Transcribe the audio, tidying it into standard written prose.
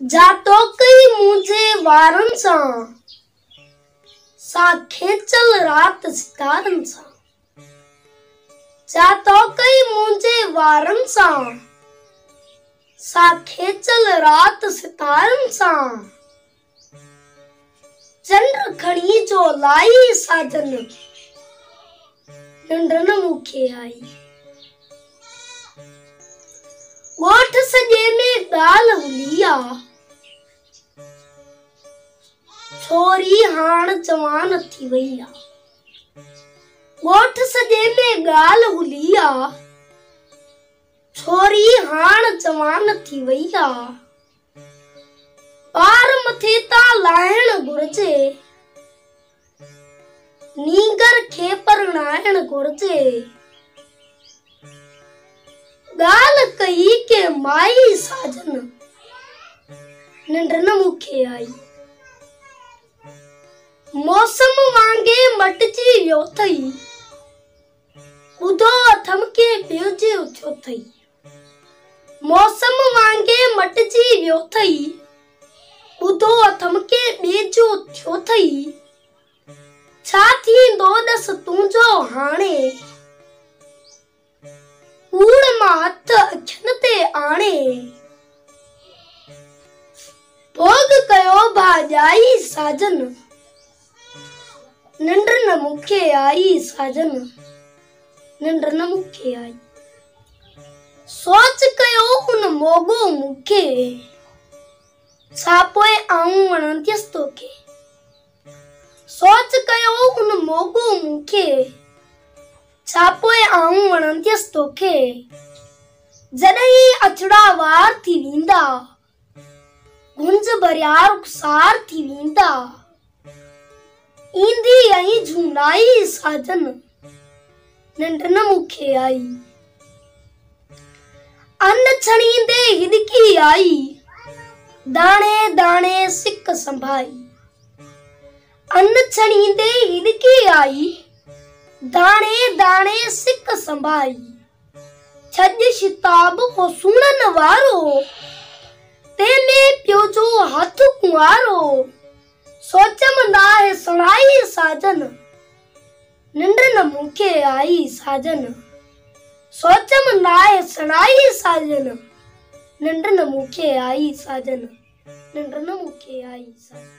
जातो कई मुझे वारन सा खेचल रात सितारन जातो कई मुझे वारन सा खेचल रात सितारन चंद्र खणी जो लाई साजन नंढन मुखे आई गोठ सजे में गाल हुलिया छोरी हाण जवान थी वईया गोठ सजे में गाल हुलिया छोरी हाण जवान थी वईया पार मथे ता लाहिण घुर्जे नीगर खे परणाइण घुर्जे गाल कही के माई साजन नंढन मुखे आई मौसम वांगे मटजी वियो थई ॿुधो थमके ॿियोजे उथियो थई मौसम वांगे मटजी वियो थई ॿुधो थमके ॿिएजो थियो थई छा थींदो ॾस तुंहिंजो हाणे कूड़ मां हथ अखियुनि ते आणे भोग कयो भाॼाई साजन नंढन मुखे आई साजन नंढन मुखे आई सोच कयो उन मोगो मुखे छा पोइ आऊं वणंदियसि तोखे सोच कयो उन मोगो मुखे छा पोइ आऊं वणंदियसि तोखे जॾहिं अचड़ा वार थी वेंदा गुंज भरिया रुखसार थी वेंदा ईंदी आई झूनाई साजन नंढन मुखे आई अन छणींदे हिदकी आई दाणे दाणे सिक संभाई अन छणींदे हिदकी आई दाणे दाणे सिक संभाई छज शिताब को सुनन वारो तेने पियो जो हथ कुंवारो सोचम नाहे सुनाई साजन नंढन मुखे आई साजन सोचम नाहे सुनाई साजन नंढन मुखे आई साजन नंढन मुखे आई साजन